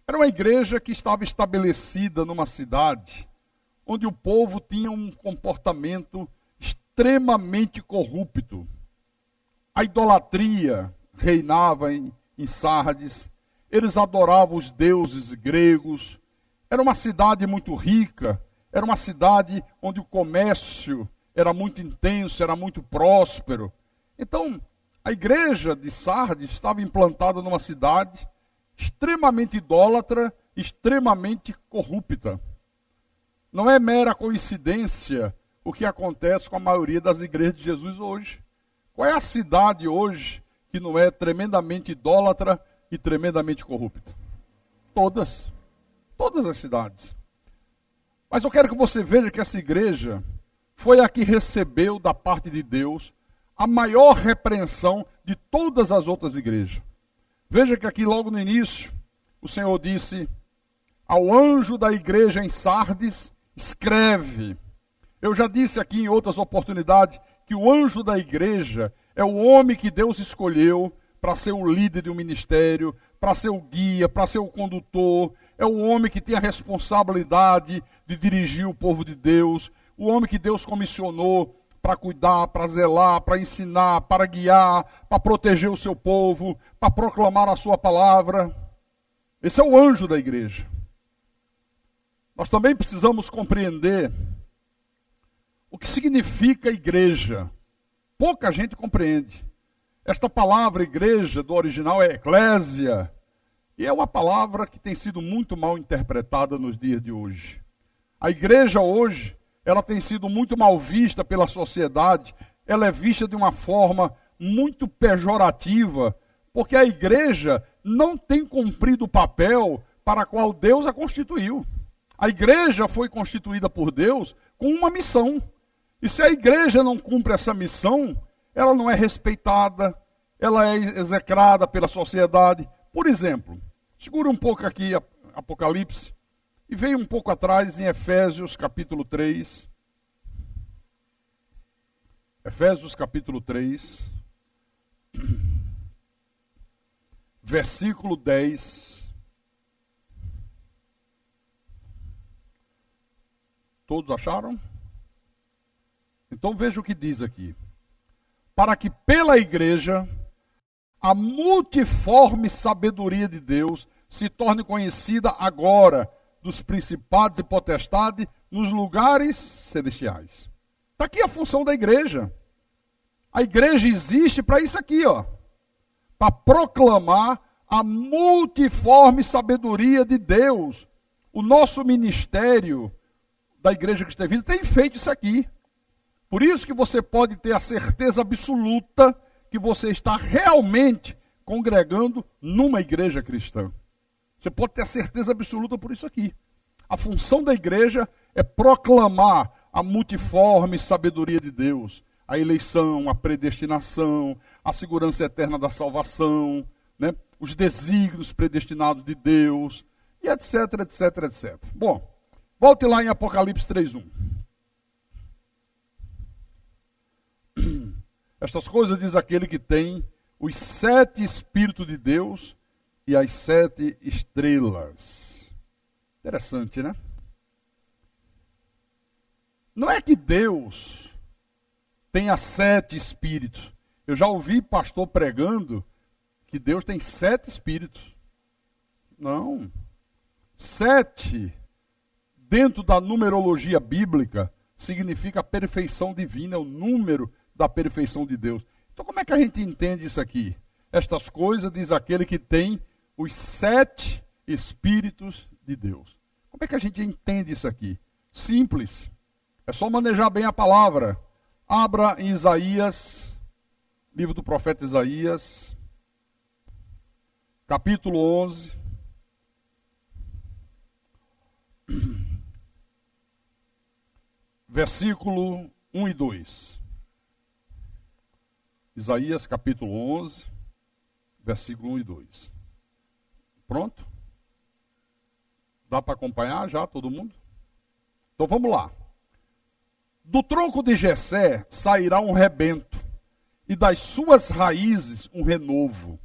Era uma igreja que estava estabelecida numa cidade onde o povo tinha um comportamento extremamente corrupto. A idolatria reinava em Sardes, eles adoravam os deuses gregos. Era uma cidade muito rica, era uma cidade onde o comércio era muito intenso, era muito próspero. Então, a igreja de Sardes estava implantada numa cidade extremamente idólatra, extremamente corrupta. Não é mera coincidência o que acontece com a maioria das igrejas de Jesus hoje. Qual é a cidade hoje que não é tremendamente idólatra e tremendamente corrupta? Todas. Todas as cidades. Mas eu quero que você veja que essa igreja foi a que recebeu da parte de Deus a maior repreensão de todas as outras igrejas. Veja que aqui logo no início, o Senhor disse: ao anjo da igreja em Sardes, escreve. Eu já disse aqui em outras oportunidades que o anjo da igreja é o homem que Deus escolheu para ser o líder de um ministério, para ser o guia, para ser o condutor. É o homem que tem a responsabilidade de dirigir o povo de Deus, o homem que Deus comissionou para cuidar, para zelar, para ensinar, para guiar, para proteger o seu povo, para proclamar a sua palavra. Esse é o anjo da igreja. Nós também precisamos compreender o que significa igreja. Pouca gente compreende. Esta palavra igreja, do original, é eclésia, e é uma palavra que tem sido muito mal interpretada nos dias de hoje. A igreja hoje, ela tem sido muito mal vista pela sociedade, ela é vista de uma forma muito pejorativa, porque a igreja não tem cumprido o papel para o qual Deus a constituiu. A igreja foi constituída por Deus com uma missão. E se a igreja não cumpre essa missão, ela não é respeitada, ela é execrada pela sociedade. Por exemplo, segura um pouco aqui Apocalipse e veio um pouco atrás em Efésios capítulo 3. Efésios capítulo 3, versículo 10. Todos acharam? Então veja o que diz aqui. Para que pela igreja a multiforme sabedoria de Deus se torne conhecida agora dos principados e potestades nos lugares celestiais. Está aqui a função da igreja. A igreja existe para isso aqui, ó. Para proclamar a multiforme sabedoria de Deus. O nosso ministério da Igreja Cristã Vida tem feito isso aqui. Por isso que você pode ter a certeza absoluta que você está realmente congregando numa igreja cristã. Você pode ter a certeza absoluta por isso aqui. A função da igreja é proclamar a multiforme sabedoria de Deus, a eleição, a predestinação, a segurança eterna da salvação, né? Os desígnios predestinados de Deus, e etc, etc, etc. Bom, volte lá em Apocalipse 3:1. Estas coisas diz aquele que tem os 7 Espíritos de Deus e as 7 estrelas. Interessante, né? Não é que Deus tenha 7 Espíritos. Eu já ouvi pastor pregando que Deus tem 7 Espíritos. Não. 7, dentro da numerologia bíblica, significa a perfeição divina, é o número da perfeição de Deus. Então como é que a gente entende isso aqui? Estas coisas diz aquele que tem os 7 Espíritos de Deus. Como é que a gente entende isso aqui? Simples. É só manejar bem a palavra. Abra em Isaías, livro do profeta Isaías, capítulo 11. Versículo 1 e 2. Isaías capítulo 11, versículo 1 e 2. Pronto? Dá para acompanhar já todo mundo? Então vamos lá. Do tronco de Jessé sairá um rebento, e das suas raízes um renovo.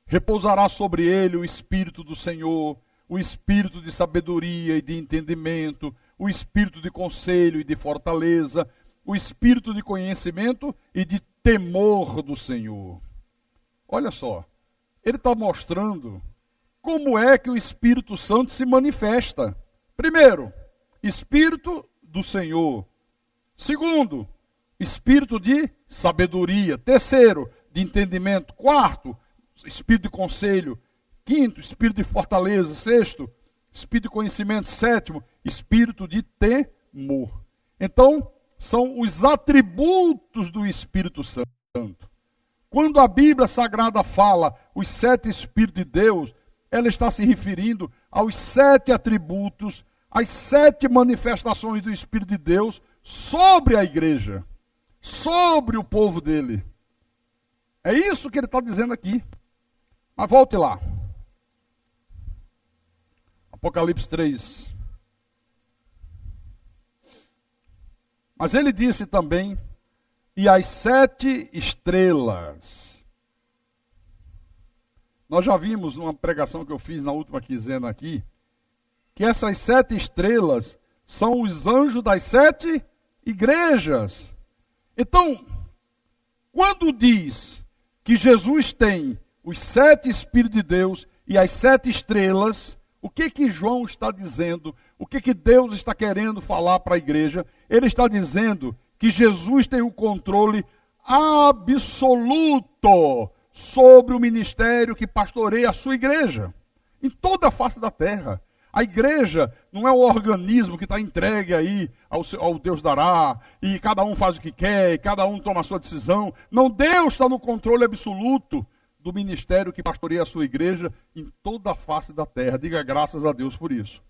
Repousará sobre ele o Espírito do Senhor, o espírito de sabedoria e de entendimento, o espírito de conselho e de fortaleza, o espírito de conhecimento e de temor do Senhor. Olha só, ele está mostrando como é que o Espírito Santo se manifesta. Primeiro, Espírito do Senhor. Segundo, Espírito de sabedoria. Terceiro, de entendimento. Quarto, Espírito de conselho. Quinto, Espírito de fortaleza. Sexto, Espírito de conhecimento. Sétimo, Espírito de temor. Então, são os atributos do Espírito Santo. Quando a Bíblia Sagrada fala os 7 Espíritos de Deus, ela está se referindo aos 7 atributos, às 7 manifestações do Espírito de Deus sobre a igreja, sobre o povo dele. É isso que ele está dizendo aqui. Mas volte lá. Apocalipse 3. Mas ele disse também, e as 7 estrelas. Nós já vimos numa pregação que eu fiz na última quinzena aqui, que essas 7 estrelas são os anjos das 7 igrejas. Então, quando diz que Jesus tem os 7 Espíritos de Deus e as 7 estrelas, o que João está dizendo? O que Deus está querendo falar para a igreja? Ele está dizendo que Jesus tem o controle absoluto sobre o ministério que pastoreia a sua igreja, em toda a face da terra. A igreja não é um organismo que está entregue aí ao Deus dará, e cada um faz o que quer, e cada um toma a sua decisão. Não, Deus está no controle absoluto do ministério que pastoreia a sua igreja em toda a face da terra. Diga graças a Deus por isso.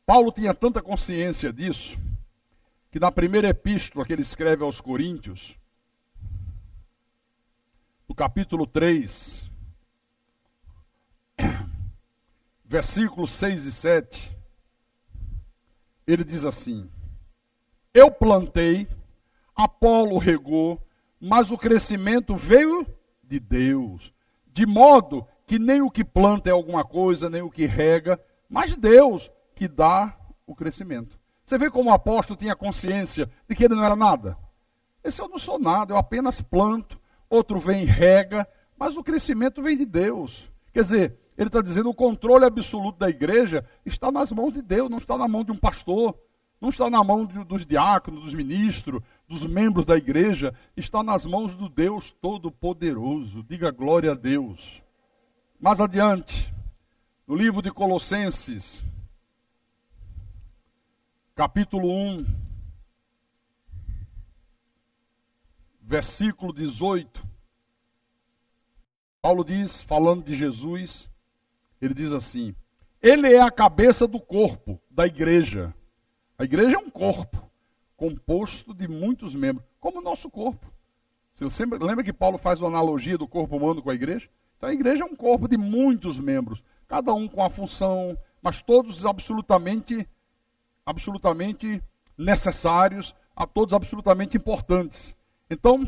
Paulo tinha tanta consciência disso, que na primeira epístola que ele escreve aos Coríntios, no capítulo 3, versículos 6 e 7, ele diz assim: eu plantei, Apolo regou, mas o crescimento veio de Deus, de modo que nem o que planta é alguma coisa, nem o que rega, mas Deus que dá o crescimento. Você vê como o apóstolo tinha consciência de que ele não era nada? Esse eu não sou nada, eu apenas planto, outro vem e rega, mas o crescimento vem de Deus. Quer dizer, ele está dizendo o controle absoluto da igreja está nas mãos de Deus, não está na mão de um pastor, não está na mão dos diáconos, dos ministros, dos membros da igreja, está nas mãos do Deus Todo-Poderoso. Diga glória a Deus. Mais adiante, no livro de Colossenses, capítulo 1, versículo 18, Paulo diz, falando de Jesus, ele diz assim: ele é a cabeça do corpo, da igreja. A igreja é um corpo, composto de muitos membros, como o nosso corpo. Você lembra que Paulo faz uma analogia do corpo humano com a igreja? Então a igreja é um corpo de muitos membros, cada um com a função, mas todos absolutamente necessários, a todos absolutamente importantes. Então,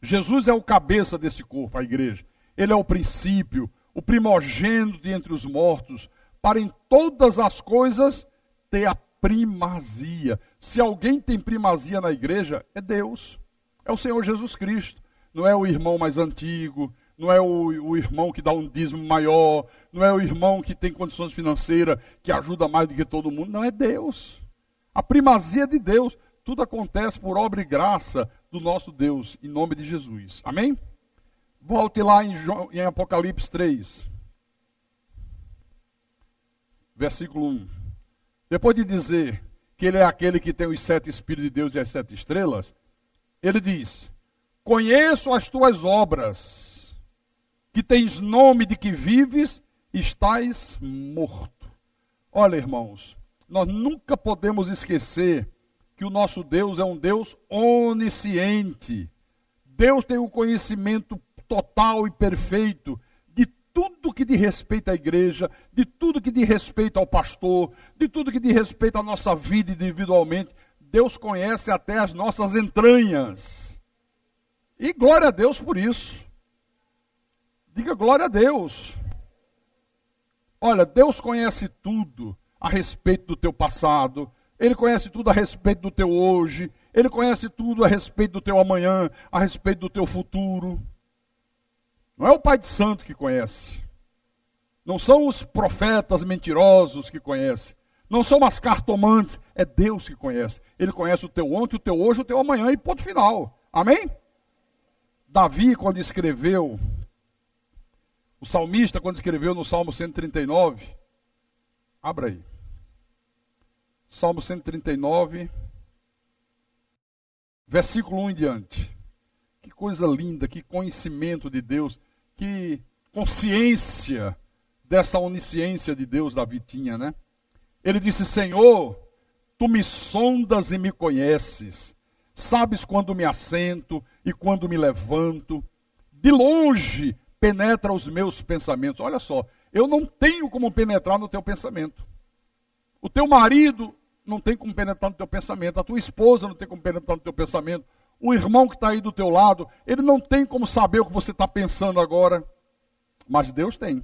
Jesus é o cabeça desse corpo, a igreja. Ele é o princípio, o primogênito de entre os mortos, para em todas as coisas ter a primazia. Se alguém tem primazia na igreja, é Deus. É o Senhor Jesus Cristo. Não é o irmão mais antigo, não é o irmão que dá um dízimo maior, não é o irmão que tem condições financeiras, que ajuda mais do que todo mundo. Não, é Deus. A primazia de Deus. Tudo acontece por obra e graça do nosso Deus, em nome de Jesus. Amém? Volte lá em Apocalipse 3, versículo 1. Depois de dizer que ele é aquele que tem os 7 Espíritos de Deus e as 7 estrelas, ele diz: conheço as tuas obras, que tens nome de que vives e estás morto. Olha, irmãos, nós nunca podemos esquecer que o nosso Deus é um Deus onisciente. Deus tem o conhecimento total e perfeito de tudo que diz respeito à igreja, de tudo que diz respeito ao pastor, de tudo que diz respeito à nossa vida individualmente. Deus conhece até as nossas entranhas. E glória a Deus por isso. Diga glória a Deus. Olha, Deus conhece tudo a respeito do teu passado, Ele conhece tudo a respeito do teu hoje, Ele conhece tudo a respeito do teu amanhã, a respeito do teu futuro. Não é o Pai de Santo que conhece. Não são os profetas mentirosos que conhecem. Não são as cartomantes. É Deus que conhece. Ele conhece o teu ontem, o teu hoje, o teu amanhã e ponto final. Amém? Davi, quando escreveu, o salmista, quando escreveu no Salmo 139, abra aí. Salmo 139, versículo 1 em diante. Que coisa linda, que conhecimento de Deus, que consciência dessa onisciência de Deus Davi tinha, né? Ele disse: Senhor, tu me sondas e me conheces, sabes quando me assento e quando me levanto, de longe penetra os meus pensamentos. Olha só, eu não tenho como penetrar no teu pensamento. O teu marido não tem como penetrar no teu pensamento, a tua esposa não tem como penetrar no teu pensamento, o irmão que está aí do teu lado, ele não tem como saber o que você está pensando agora, mas Deus tem.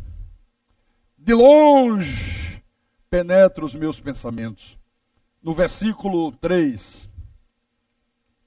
De longe penetra os meus pensamentos. No versículo 3,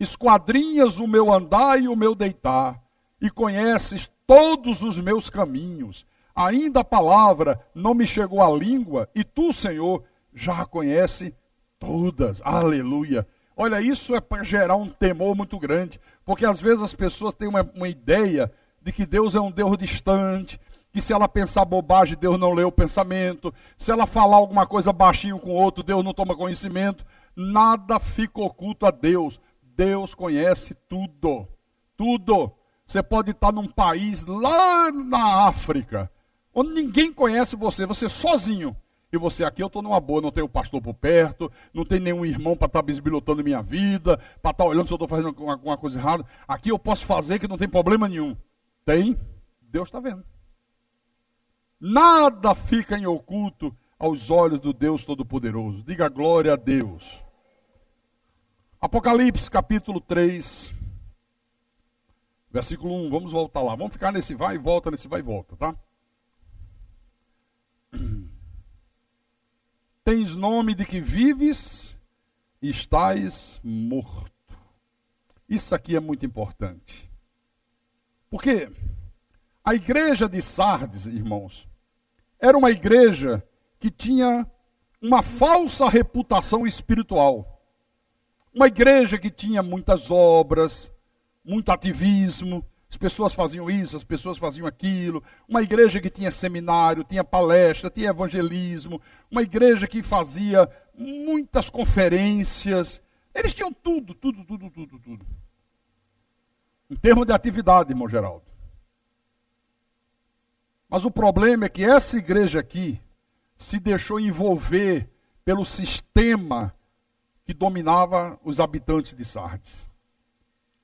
esquadrinhas o meu andar e o meu deitar, e conheces todos os meus caminhos. Ainda a palavra não me chegou à língua, e tu, Senhor, já a conhece todas. Aleluia. Olha, isso é para gerar um temor muito grande, porque às vezes as pessoas têm uma ideia de que Deus é um Deus distante, que se ela pensar bobagem, Deus não lê o pensamento, se ela falar alguma coisa baixinho com o outro, Deus não toma conhecimento. Nada fica oculto a Deus. Deus conhece tudo. Tudo. Você pode estar num país lá na África, onde ninguém conhece você, você sozinho. E você aqui, eu estou numa boa, não tenho pastor por perto, não tem nenhum irmão para estar bisbilhotando minha vida, para estar olhando se eu estou fazendo alguma coisa errada. Aqui eu posso fazer que não tem problema nenhum. Tem? Deus está vendo. Nada fica em oculto aos olhos do Deus Todo-Poderoso. Diga glória a Deus. Apocalipse capítulo 3, versículo 1. Vamos voltar lá. Vamos ficar nesse vai e volta, nesse vai e volta, tá? Tens nome de que vives e estás morto. Isso aqui é muito importante. Porque a igreja de Sardes, irmãos, era uma igreja que tinha uma falsa reputação espiritual. Uma igreja que tinha muitas obras, muito ativismo, as pessoas faziam isso, as pessoas faziam aquilo. Uma igreja que tinha seminário, tinha palestra, tinha evangelismo. Uma igreja que fazia muitas conferências. Eles tinham tudo. Em termos de atividade, irmão Geraldo. Mas o problema é que essa igreja aqui se deixou envolver pelo sistema que dominava os habitantes de Sardes.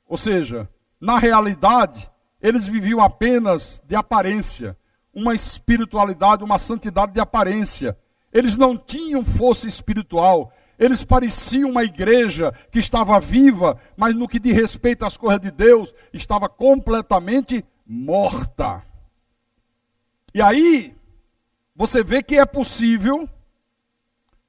Ou seja, na realidade, eles viviam apenas de aparência, uma espiritualidade, uma santidade de aparência. Eles não tinham força espiritual. Eles pareciam uma igreja que estava viva, mas no que diz respeito às coisas de Deus, estava completamente morta. E aí, você vê que é possível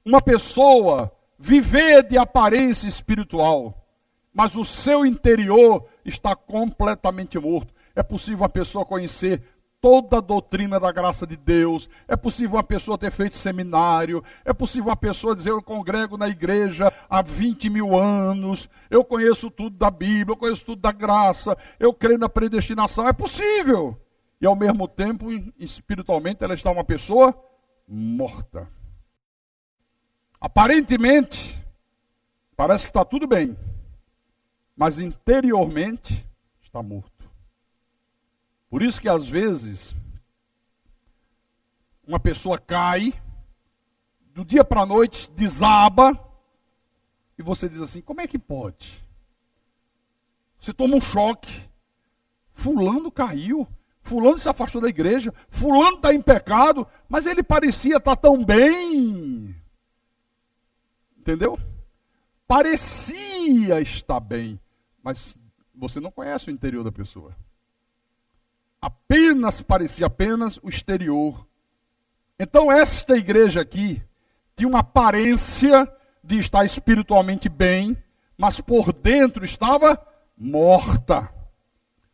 uma pessoa viver de aparência espiritual, mas o seu interior está completamente morto. É possível uma pessoa conhecer toda a doutrina da graça de Deus, é possível uma pessoa ter feito seminário, é possível uma pessoa dizer: eu congrego na igreja há 20 mil anos, eu conheço tudo da Bíblia, eu conheço tudo da graça, eu creio na predestinação. É possível. E ao mesmo tempo, espiritualmente, ela está uma pessoa morta. Aparentemente, parece que está tudo bem, mas interiormente está morto. Por isso que às vezes uma pessoa cai, do dia para a noite desaba, e você diz assim: como é que pode? Você toma um choque. Fulano caiu, fulano se afastou da igreja, fulano está em pecado, mas ele parecia estar tão bem. Entendeu? Parecia estar bem, mas você não conhece o interior da pessoa. Apenas parecia, apenas o exterior. Então esta igreja aqui tinha uma aparência de estar espiritualmente bem, mas por dentro estava morta.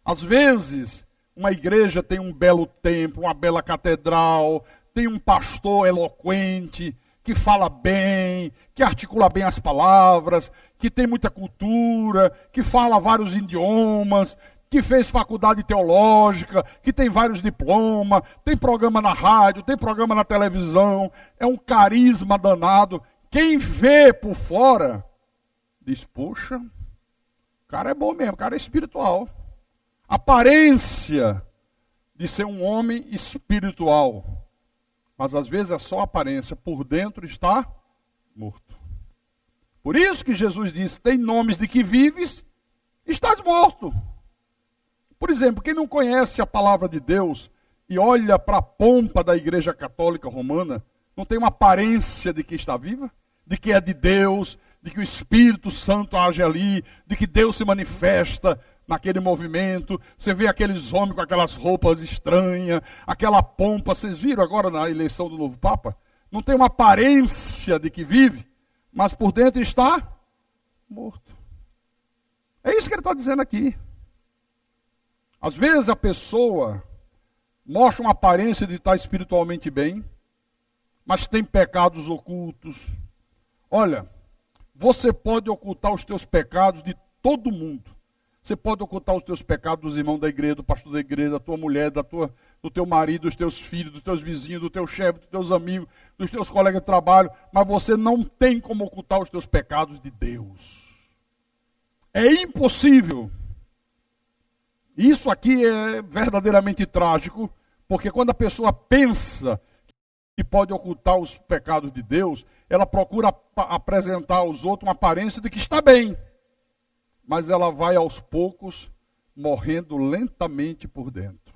Às vezes, uma igreja tem um belo templo, uma bela catedral, tem um pastor eloquente, que fala bem, que articula bem as palavras, que tem muita cultura, que fala vários idiomas, que fez faculdade teológica, que tem vários diplomas, tem programa na rádio, tem programa na televisão, é um carisma danado. Quem vê por fora, diz, puxa, o cara é bom mesmo, o cara é espiritual. Aparência de ser um homem espiritual. Mas às vezes é só aparência, por dentro está morto. Por isso que Jesus disse, tem nomes de que vives, estás morto. Por exemplo, quem não conhece a palavra de Deus e olha para a pompa da Igreja Católica Romana, não tem uma aparência de que está viva, de que é de Deus, de que o Espírito Santo age ali, de que Deus se manifesta naquele movimento. Você vê aqueles homens com aquelas roupas estranhas, aquela pompa. Vocês viram agora na eleição do novo Papa? Não tem uma aparência de que vive, mas por dentro está morto. É isso que ele está dizendo aqui. Às vezes a pessoa mostra uma aparência de estar espiritualmente bem, mas tem pecados ocultos. Olha, você pode ocultar os teus pecados de todo mundo. Você pode ocultar os teus pecados dos irmãos da igreja, do pastor da igreja, da tua mulher, do teu marido, dos teus filhos, dos teus vizinhos, do teu chefe, dos teus amigos, dos teus colegas de trabalho, mas você não tem como ocultar os teus pecados de Deus. É impossível. Isso aqui é verdadeiramente trágico, porque quando a pessoa pensa que pode ocultar os pecados de Deus, ela procura apresentar aos outros uma aparência de que está bem. Mas ela vai aos poucos morrendo lentamente por dentro.